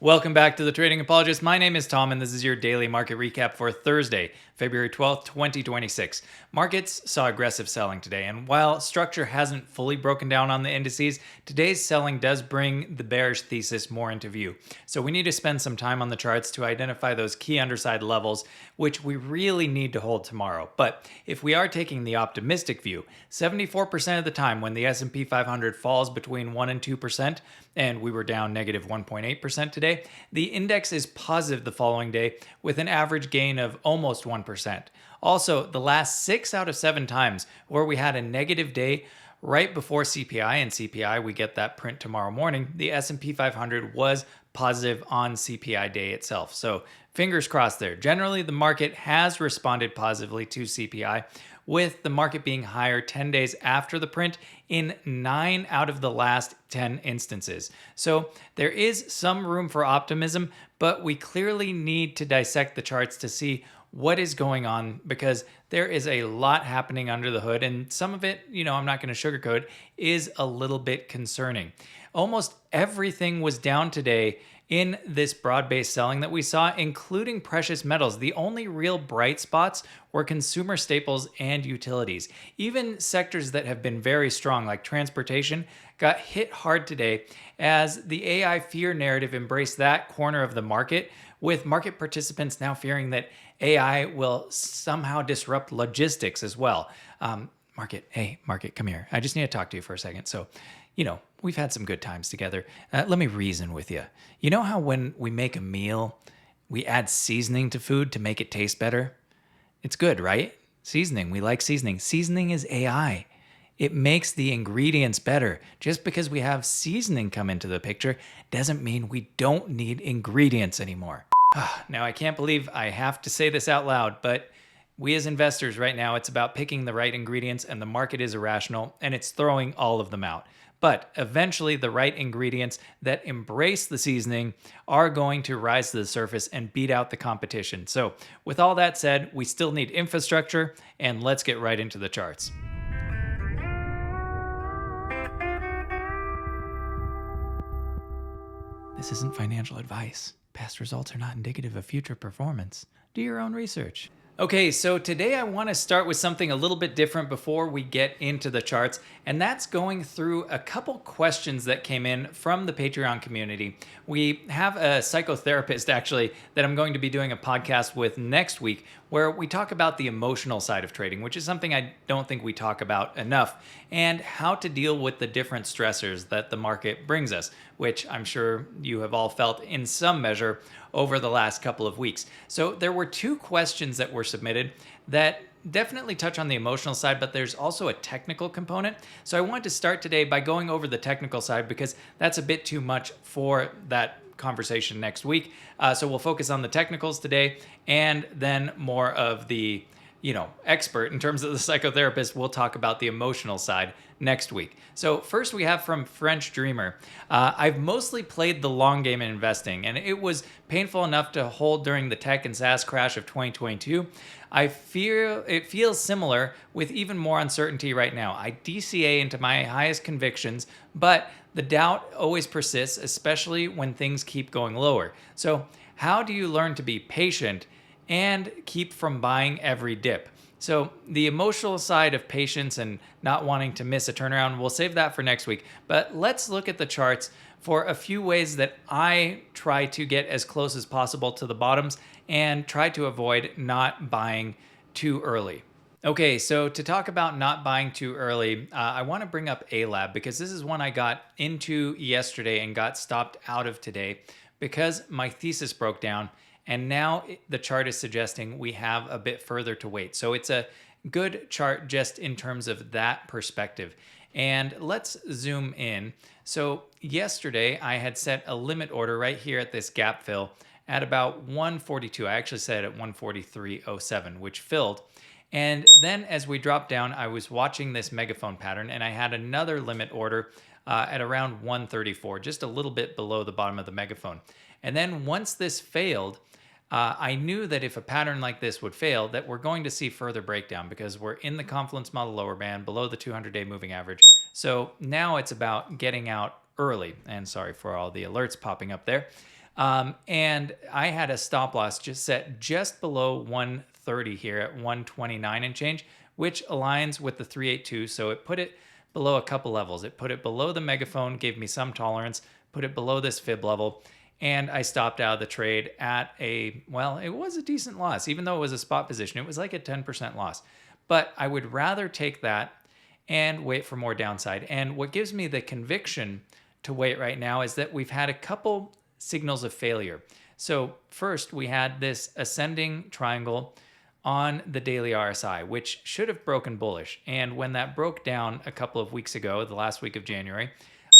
Welcome back to the Trading Apologist. My name is Tom, and this is your daily market recap for Thursday, February 12th, 2026. Markets saw aggressive selling today, and while structure hasn't fully broken down on the indices, today's selling does bring the bearish thesis more into view. So we need to spend some time on the charts to identify those key underside levels, which we really need to hold tomorrow. But if we are taking the optimistic view, 74% of the time when the S&P 500 falls between 1 and 2%, and we were down negative 1.8% today, the index is positive the following day with an average gain of almost 1%. Also, the last 6 out of 7 times where we had a negative day right before CPI, and CPI, we get that print tomorrow morning, the S&P 500 was positive on CPI day itself. So fingers crossed there. Generally, the market has responded positively to CPI, with the market being higher 10 days after the print in 9 out of the last 10 instances. So there is some room for optimism, but we clearly need to dissect the charts to see what is going on, because there is a lot happening under the hood, and some of it, I'm not going to sugarcoat, is a little bit concerning. Almost everything was down today in this broad-based selling that we saw, including precious metals. The only real bright spots were consumer staples and utilities. Even sectors that have been very strong, like transportation, got hit hard today as the AI fear narrative embraced that corner of the market, with market participants now fearing that AI will somehow disrupt logistics as well. Market, come here. I just need to talk to you for a second. So, we've had some good times together. Let me reason with you. You know how when we make a meal, we add seasoning to food to make it taste better? It's good, right? Seasoning, we like seasoning. Seasoning is AI. It makes the ingredients better. Just because we have seasoning come into the picture doesn't mean we don't need ingredients anymore. Now, I can't believe I have to say this out loud, but we as investors right now, it's about picking the right ingredients, and the market is irrational and it's throwing all of them out. But eventually the right ingredients that embrace the seasoning are going to rise to the surface and beat out the competition. So with all that said, we still need infrastructure, and let's get right into the charts. This isn't financial advice. Past results are not indicative of future performance. Do your own research. Okay, so today I want to start with something a little bit different before we get into the charts, and that's going through a couple questions that came in from the Patreon community. We have a psychotherapist, actually, that I'm going to be doing a podcast with next week, where we talk about the emotional side of trading, which is something I don't think we talk about enough, and how to deal with the different stressors that the market brings us, which I'm sure you have all felt in some measure over the last couple of weeks. So there were 2 questions that were submitted that definitely touch on the emotional side, but there's also a technical component. So I wanted to start today by going over the technical side, because that's a bit too much for that conversation next week. So we'll focus on the technicals today, and then more of the expert in terms of the psychotherapist. We'll talk about the emotional side next week. So first we have from French Dreamer. I've mostly played the long game in investing, and it was painful enough to hold during the tech and SaaS crash of 2022. I fear it feels similar, with even more uncertainty right now. I DCA into my highest convictions, but the doubt always persists, especially when things keep going lower. So how do you learn to be patient and keep from buying every dip? So the emotional side of patience and not wanting to miss a turnaround, we'll save that for next week. But let's look at the charts for a few ways that I try to get as close as possible to the bottoms and try to avoid not buying too early. Okay, so to talk about not buying too early, I want to bring up ALAB, because this is one I got into yesterday and got stopped out of today because my thesis broke down. And now the chart is suggesting we have a bit further to wait. So it's a good chart just in terms of that perspective. And let's zoom in. So yesterday I had set a limit order right here at this gap fill at about 142. I actually set it at 143.07, which filled. And then as we dropped down, I was watching this megaphone pattern, and I had another limit order at around 134, just a little bit below the bottom of the megaphone. And then once this failed, I knew that if a pattern like this would fail, that we're going to see further breakdown, because we're in the confluence model lower band below the 200-day moving average. So now it's about getting out early. And sorry for all the alerts popping up there. And I had a stop loss just set just below 130 here at 129 and change, which aligns with the 382. So it put it below a couple levels. It put it below the megaphone, gave me some tolerance, put it below this fib level, and I stopped out of the trade at well, it was a decent loss. Even though it was a spot position, it was like a 10% loss. But I would rather take that and wait for more downside. And what gives me the conviction to wait right now is that we've had a couple signals of failure. So first, we had this ascending triangle on the daily RSI, which should have broken bullish. And when that broke down a couple of weeks ago, the last week of January,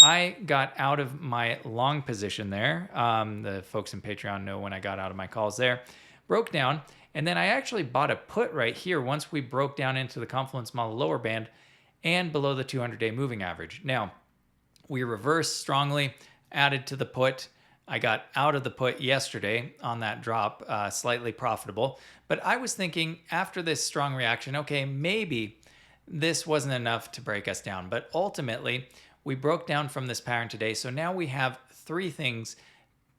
I got out of my long position there. The folks in Patreon know when I got out of my calls there. Broke down, and then I actually bought a put right here once we broke down into the Confluence Model lower band and below the 200-day moving average. Now, we reversed strongly, added to the put. I got out of the put yesterday on that drop, slightly profitable. But I was thinking after this strong reaction, okay, maybe this wasn't enough to break us down. But ultimately, we broke down from this pattern today. So now we have three things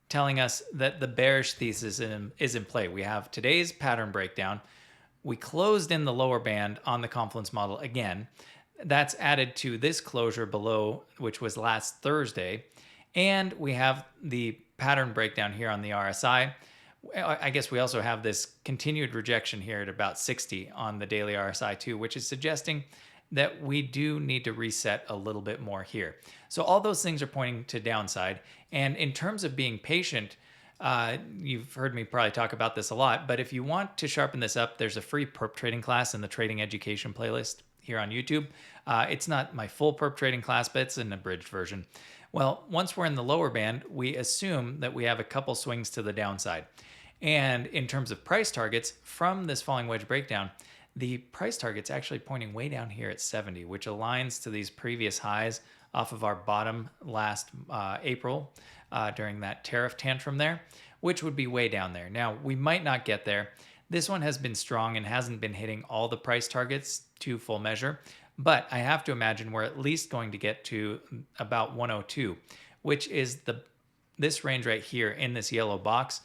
telling us that the bearish thesis is in play. We have today's pattern breakdown. We closed in the lower band on the Confluence Model again. That's added to this closure below, which was last Thursday. And we have the pattern breakdown here on the RSI. I guess we also have this continued rejection here at about 60 on the daily RSI too, which is suggesting that we do need to reset a little bit more here. So all those things are pointing to downside. And in terms of being patient, you've heard me probably talk about this a lot, but if you want to sharpen this up, there's a free perp trading class in the trading education playlist here on YouTube. It's not my full perp trading class, but it's an abridged version. Well, once we're in the lower band, we assume that we have a couple swings to the downside. And in terms of price targets from this falling wedge breakdown, the price target's actually pointing way down here at 70, which aligns to these previous highs off of our bottom last April during that tariff tantrum there, which would be way down there. Now, we might not get there. This one has been strong and hasn't been hitting all the price targets to full measure, but I have to imagine we're at least going to get to about 102, which is this range right here in this yellow box.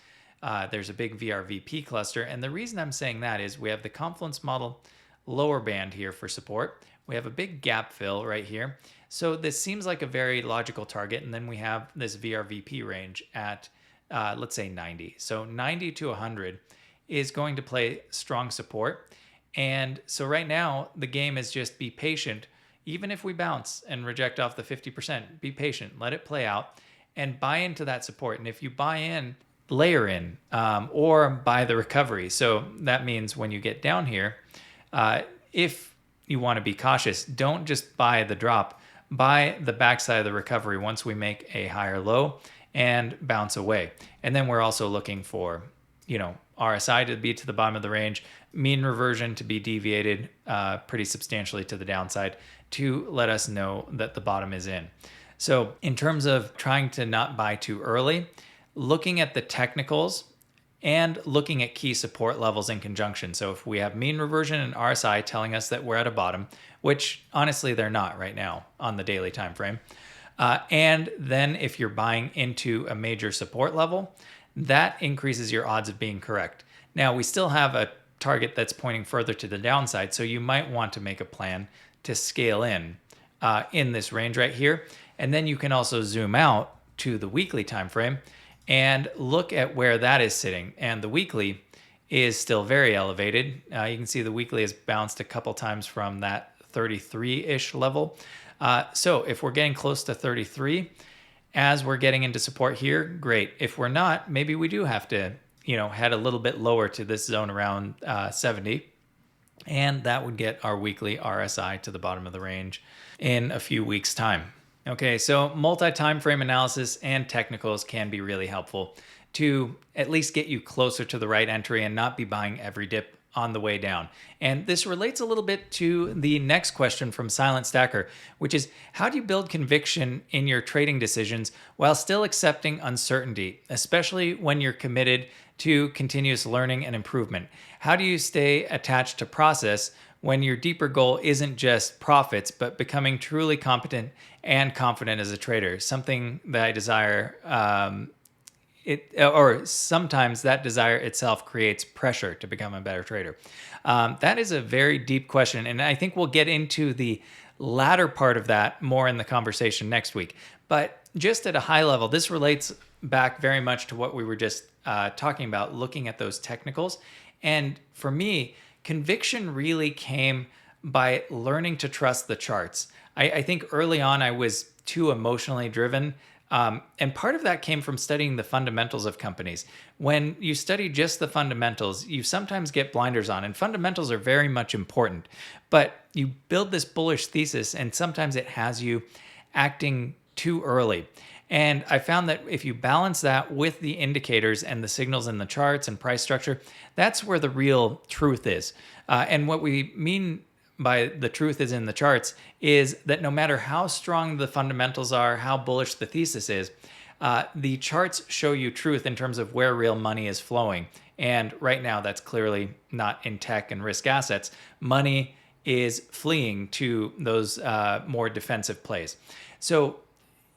There's a big VRVP cluster. And the reason I'm saying that is we have the Confluence Model lower band here for support. We have a big gap fill right here. So this seems like a very logical target. And then we have this VRVP range at, let's say 90. So 90 to 100 is going to play strong support. And so right now the game is just be patient. Even if we bounce and reject off the 50%, be patient, let it play out and buy into that support. And if you buy in, layer in or buy the recovery. So that means when you get down here, if you want to be cautious, don't just buy the drop, buy the backside of the recovery once we make a higher low and bounce away. And then we're also looking for, RSI to be to the bottom of the range, mean reversion to be deviated pretty substantially to the downside to let us know that the bottom is in. So in terms of trying to not buy too early, looking at the technicals and looking at key support levels in conjunction. So if we have mean reversion and RSI telling us that we're at a bottom, which honestly they're not right now on the daily time frame, and then if you're buying into a major support level, that increases your odds of being correct. Now we still have a target that's pointing further to the downside, so you might want to make a plan to scale in this range right here, and then you can also zoom out to the weekly time frame and look at where that is sitting. And the weekly is still very elevated. You can see the weekly has bounced a couple times from that 33-ish level. So if we're getting close to 33, as we're getting into support here, great. If we're not, maybe we do have to, head a little bit lower to this zone around 70. And that would get our weekly RSI to the bottom of the range in a few weeks' time. Okay, so multi-time frame analysis and technicals can be really helpful to at least get you closer to the right entry and not be buying every dip on the way down. And this relates a little bit to the next question from Silent Stacker, which is how do you build conviction in your trading decisions while still accepting uncertainty, especially when you're committed to continuous learning and improvement? How do you stay attached to process when your deeper goal isn't just profits, but becoming truly competent and confident as a trader? Something that I desire or sometimes that desire itself creates pressure to become a better trader? That is a very deep question. And I think we'll get into the latter part of that more in the conversation next week. But just at a high level, this relates back very much to what we were just talking about, looking at those technicals. And for me, conviction really came by learning to trust the charts. I think early on I was too emotionally driven. And part of that came from studying the fundamentals of companies. When you study just the fundamentals, you sometimes get blinders on, and fundamentals are very much important. But you build this bullish thesis, and sometimes it has you acting too early. And I found that if you balance that with the indicators and the signals in the charts and price structure, that's where the real truth is. And what we mean by the truth is in the charts is that no matter how strong the fundamentals are, how bullish the thesis is, the charts show you truth in terms of where real money is flowing. And right now, that's clearly not in tech and risk assets. Money is fleeing to those more defensive plays. So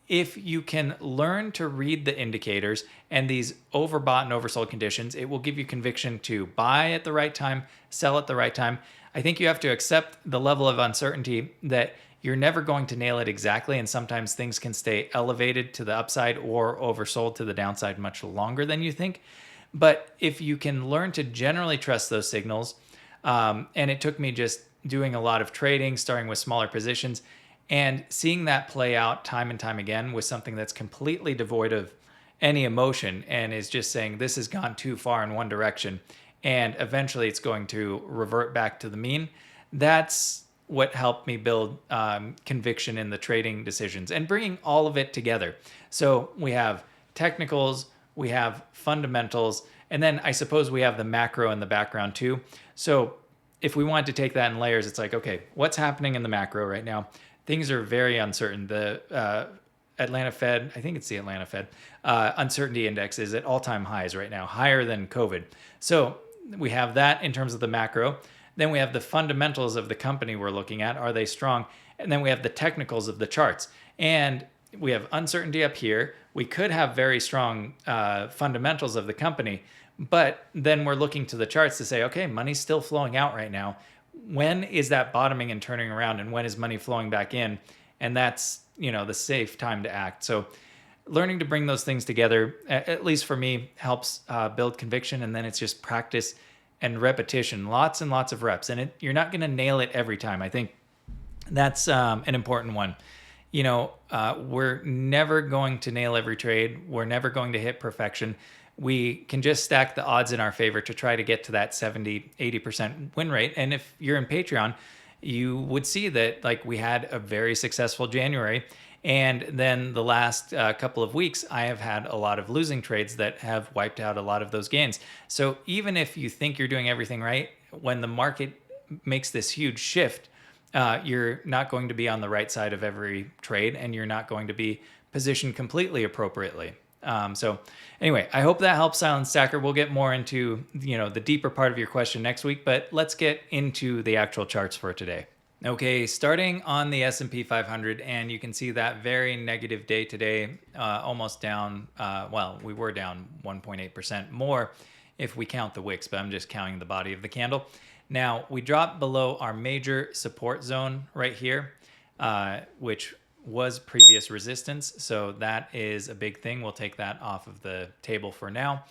if you can learn to read the indicators and these overbought and oversold conditions, it will give you conviction to buy at the right time, sell at the right time. I think you have to accept the level of uncertainty that you're never going to nail it exactly, and sometimes things can stay elevated to the upside or oversold to the downside much longer than you think. But if you can learn to generally trust those signals, and it took me just doing a lot of trading, starting with smaller positions, and seeing that play out time and time again with something that's completely devoid of any emotion and is just saying this has gone too far in one direction and eventually it's going to revert back to the mean. That's what helped me build conviction in the trading decisions and bringing all of it together. So we have technicals, we have fundamentals, and then I suppose we have the macro in the background too. So if we wanted to take that in layers, it's like, okay, what's happening in the macro right now? Things are very uncertain. The Atlanta Fed, I think it's the Atlanta Fed, uncertainty index is at all-time highs right now, higher than COVID. So we have that in terms of the macro. Then we have the fundamentals of the company we're looking at. Are they strong? And then we have the technicals of the charts. And we have uncertainty up here. We could have very strong fundamentals of the company, but then we're looking to the charts to say, okay, money's still flowing out right now. When is that bottoming and turning around, and when is money flowing back in? And that's, the safe time to act. So learning to bring those things together, at least for me, helps build conviction. And then it's just practice and repetition, lots and lots of reps. And you're not going to nail it every time. I think that's an important one. We're never going to nail every trade. We're never going to hit perfection. We can just stack the odds in our favor to try to get to that 70, 80% win rate. And if you're in Patreon, you would see that we had a very successful January. And then the last couple of weeks, I have had a lot of losing trades that have wiped out a lot of those gains. So even if you think you're doing everything right, when the market makes this huge shift, you're not going to be on the right side of every trade, and you're not going to be positioned completely appropriately. So anyway, I hope that helps, Silent Stacker. We'll get more into, the deeper part of your question next week, but let's get into the actual charts for today. Okay, starting on the S&P 500, and you can see that very negative day today, almost down, we were down 1.8% more if we count the wicks, but I'm just counting the body of the candle. Now, we dropped below our major support zone right here, which was previous resistance. So that is a big thing. We'll take that off of the table for now.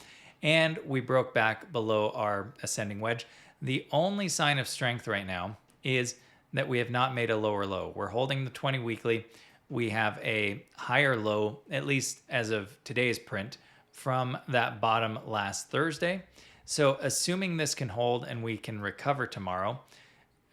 And we broke back below our ascending wedge. The only sign of strength right now is that we have not made a lower low. We're holding the 20 weekly. We have a higher low, at least as of today's print, from that bottom last Thursday. So assuming this can hold and we can recover tomorrow,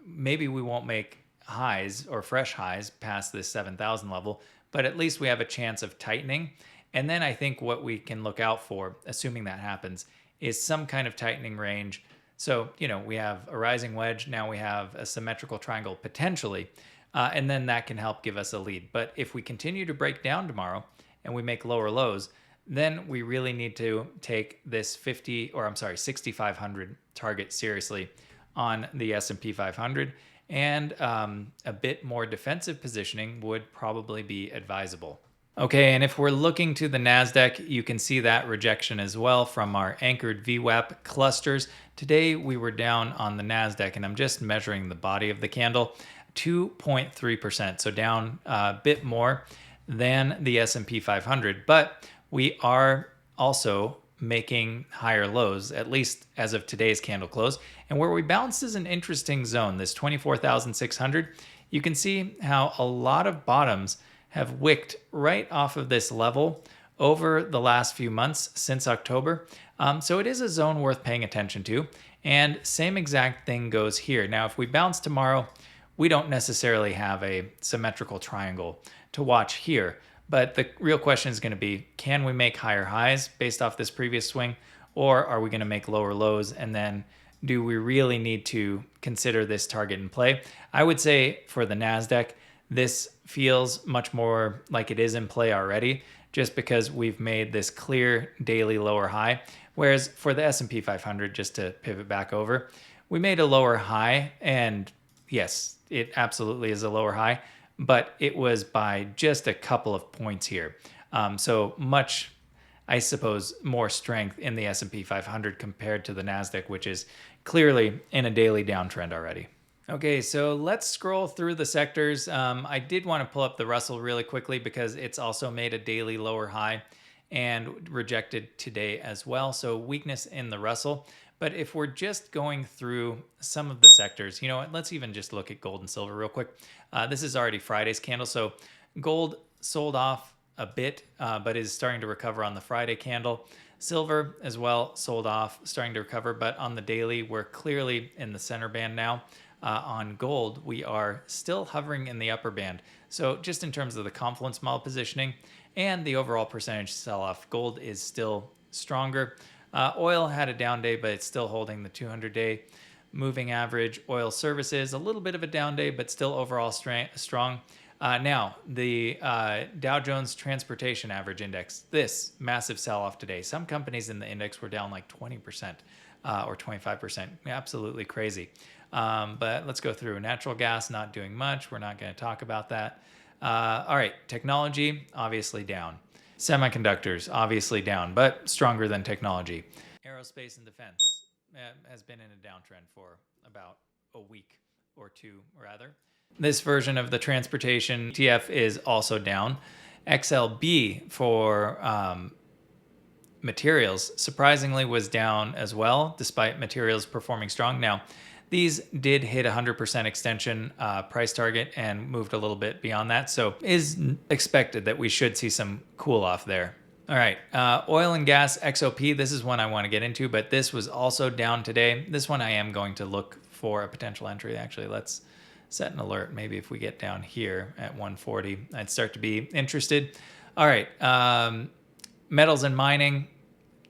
maybe we won't make highs or fresh highs past this 7,000 level, but at least we have a chance of tightening. And then I think what we can look out for, assuming that happens, is some kind of tightening range. So, we have a rising wedge. Now we have a symmetrical triangle potentially, and then that can help give us a lead. But if we continue to break down tomorrow and we make lower lows, then we really need to take this 6,500 target seriously on the S&P 500. And a bit more defensive positioning would probably be advisable. Okay, and if we're looking to the NASDAQ, you can see that rejection as well from our anchored VWAP clusters. Today we were down on the NASDAQ, and I'm just measuring the body of the candle, 2.3%, so down a bit more than the S&P 500, but we are also making higher lows, at least as of today's candle close. And where we bounced is an interesting zone, this 24,600. You can see how a lot of bottoms have wicked right off of this level over the last few months since October. So it is a zone worth paying attention to. And same exact thing goes here. Now, if we bounce tomorrow, we don't necessarily have a symmetrical triangle to watch here. But the real question is going to be, can we make higher highs based off this previous swing? Or are we going to make lower lows? And then do we really need to consider this target in play? I would say for the NASDAQ, this feels much more like it is in play already, just because we've made this clear daily lower high. Whereas for the S&P 500, just to pivot back over, we made a lower high, and yes, it absolutely is a lower high, but it was by just a couple of points here. So much, I suppose, more strength in the S&P 500 compared to the NASDAQ, which is clearly in a daily downtrend already. Okay, so let's scroll through the sectors. I did want to pull up the Russell really quickly because it's also made a daily lower high and rejected today as well. So weakness in the Russell. But if we're just going through some of the sectors, you know what, let's even just look at gold and silver real quick. This is already Friday's candle. So gold sold off a bit, but is starting to recover on the Friday candle. Silver as well sold off, starting to recover, but on the daily, we're clearly in the center band now. On gold, we are still hovering in the upper band. So just in terms of the confluence model positioning and the overall percentage sell-off, gold is still stronger. Oil had a down day, but it's still holding the 200-day moving average. Oil services, a little bit of a down day, but still overall strong. Now, the Dow Jones Transportation Average Index, this massive sell-off today. Some companies in the index were down like 20% or 25%. Absolutely crazy. But let's go through. Natural gas not doing much. We're not going to talk about that. All right, technology obviously down. Semiconductors obviously down, but stronger than technology. Aerospace and defense has been in a downtrend for about a week or two, rather. This version of the transportation ETF is also down. XLB for materials surprisingly was down as well, despite materials performing strong. Now, these did hit 100% extension price target and moved a little bit beyond that. So is expected that we should see some cool off there. All right, oil and gas XOP, this is one I want to get into, but this was also down today. This one I am going to look for a potential entry. Actually, let's set an alert. Maybe if we get down here at 140, I'd start to be interested. All right, metals and mining,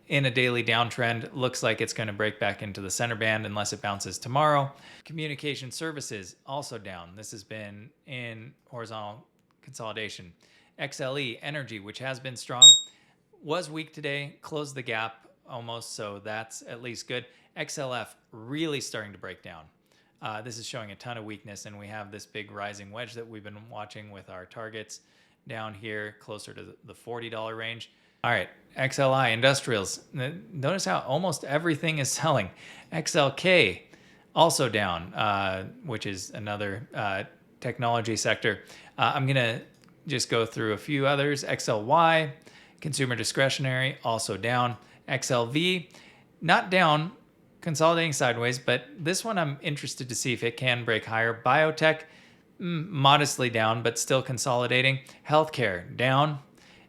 in a daily downtrend, looks like it's going to break back into the center band unless it bounces tomorrow. Communication services also down. This has been in horizontal consolidation. XLE, energy, which has been strong, was weak today, closed the gap almost, so that's at least good. XLF really starting to break down. This is showing a ton of weakness, and we have this big rising wedge that we've been watching with our targets down here closer to the $40 range. All right, XLI, industrials. Notice how almost everything is selling. XLK, also down, which is another technology sector. I'm going to just go through a few others. XLY, consumer discretionary, also down. XLV, not down, consolidating sideways, but this one I'm interested to see if it can break higher. Biotech, modestly down, but still consolidating. Healthcare, down.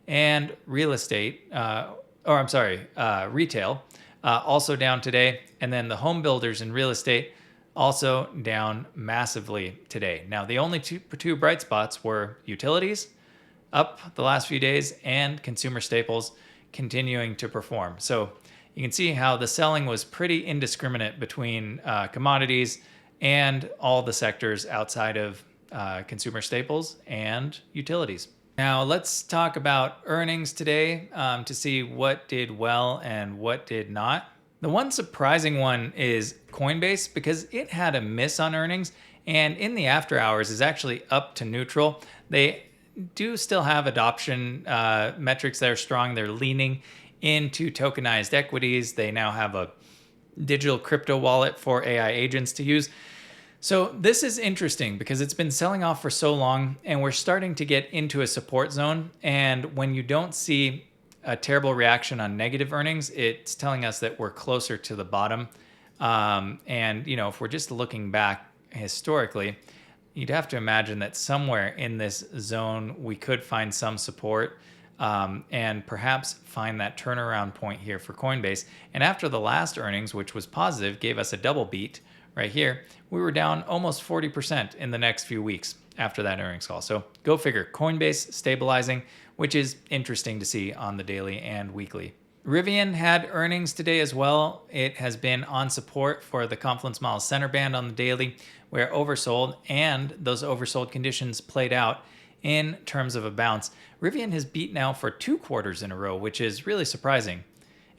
And real estate, retail, also down today. And then the home builders and real estate also down massively today. Now, the only two bright spots were utilities, up the last few days, and consumer staples continuing to perform. So you can see how the selling was pretty indiscriminate between commodities and all the sectors outside of consumer staples and utilities. Now let's talk about earnings today to see what did well and what did not. The one surprising one is Coinbase because it had a miss on earnings and in the after hours is actually up to neutral. They do still have adoption metrics that are strong. They're leaning into tokenized equities. They now have a digital crypto wallet for AI agents to use. So this is interesting because it's been selling off for so long and we're starting to get into a support zone. And when you don't see a terrible reaction on negative earnings, it's telling us that we're closer to the bottom. And, if we're just looking back historically, you'd have to imagine that somewhere in this zone, we could find some support and perhaps find that turnaround point here for Coinbase. And after the last earnings, which was positive, gave us a double beat right here, we were down almost 40% in the next few weeks after that earnings call. So go figure, Coinbase stabilizing, which is interesting to see on the daily and weekly. Rivian had earnings today as well. It has been on support for the Confluence Miles center band on the daily, where oversold, and those oversold conditions played out in terms of a bounce. Rivian has beat now for 2 quarters in a row, which is really surprising.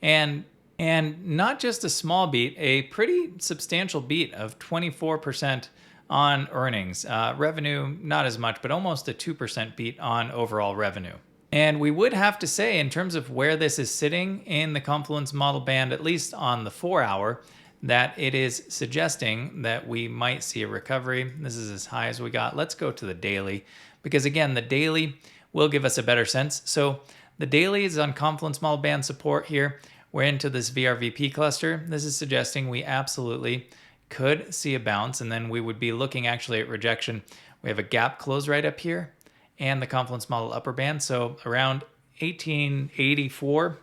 And not just a small beat, a pretty substantial beat of 24% on earnings. Revenue, not as much, but almost a 2% beat on overall revenue. And we would have to say, in terms of where this is sitting in the Confluence model band, at least on the 4-hour, that it is suggesting that we might see a recovery. This is as high as we got. Let's go to the daily, because again, the daily will give us a better sense. So the daily is on Confluence model band support here. We're into this VRVP cluster. This is suggesting we absolutely could see a bounce, and then we would be looking actually at rejection. We have a gap close right up here and the Confluence model upper band. So around 1884,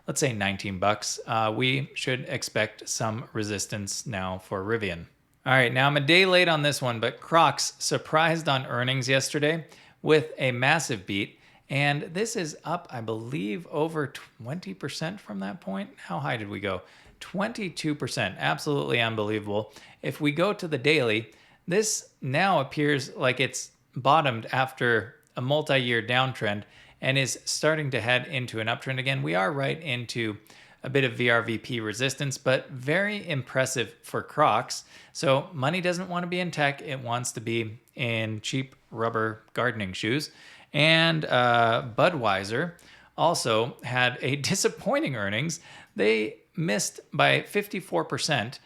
let's say $19, we should expect some resistance now for Rivian. All right, now I'm a day late on this one, but Crocs surprised on earnings yesterday with a massive beat. And this is up, I believe, over 20% from that point. How high did we go? 22%, absolutely unbelievable. If we go to the daily, this now appears like it's bottomed after a multi-year downtrend and is starting to head into an uptrend again. We are right into a bit of VRVP resistance, but very impressive for Crocs. So money doesn't want to be in tech. It wants to be in cheap rubber gardening shoes. And Budweiser also had a disappointing earnings. They missed by 54%,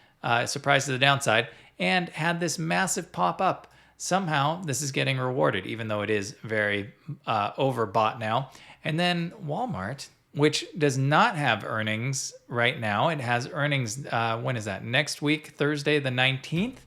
surprise to the downside, and had this massive pop up. Somehow this is getting rewarded, even though it is very overbought now. And then Walmart, which does not have earnings right now. It has earnings, when is that? Next week, Thursday the 19th.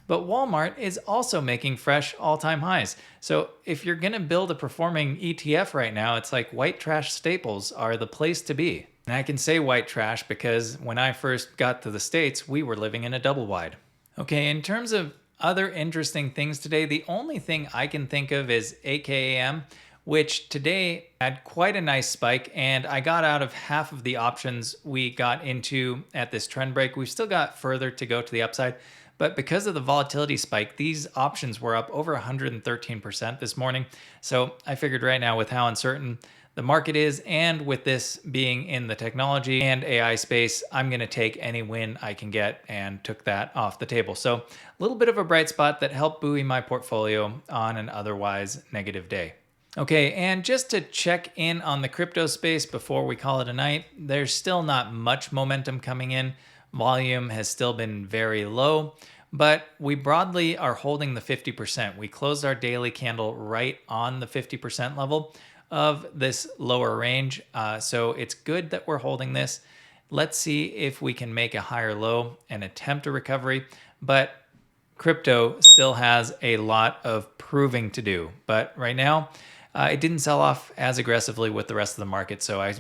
But Walmart is also making fresh all-time highs. So if you're going to build a performing ETF right now, it's like white trash staples are the place to be. And I can say white trash because when I first got to the States, we were living in a double wide. Okay, in terms of other interesting things today, the only thing I can think of is AKAM, which today had quite a nice spike, and I got out of half of the options we got into at this trend break. We've still got further to go to the upside, but because of the volatility spike, these options were up over 113% this morning. So I figured right now, with how uncertain the market is, and with this being in the technology and AI space, I'm going to take any win I can get, and took that off the table. So a little bit of a bright spot that helped buoy my portfolio on an otherwise negative day. Okay, and just to check in on the crypto space before we call it a night, there's still not much momentum coming in. Volume has still been very low, but we broadly are holding the 50%. We closed our daily candle right on the 50% level of this lower range. So it's good that we're holding this. Let's see if we can make a higher low and attempt a recovery. But crypto still has a lot of proving to do. But right now, it didn't sell off as aggressively with the rest of the market. So I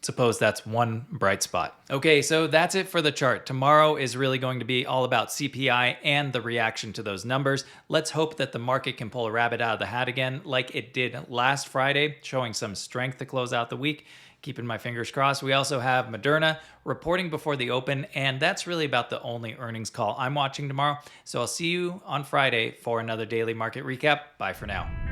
suppose that's one bright spot. Okay, so that's it for the chart. Tomorrow is really going to be all about CPI and the reaction to those numbers. Let's hope that the market can pull a rabbit out of the hat again, like it did last Friday, showing some strength to close out the week. Keeping my fingers crossed. We also have Moderna reporting before the open, and that's really about the only earnings call I'm watching tomorrow. So I'll see you on Friday for another daily market recap. Bye for now.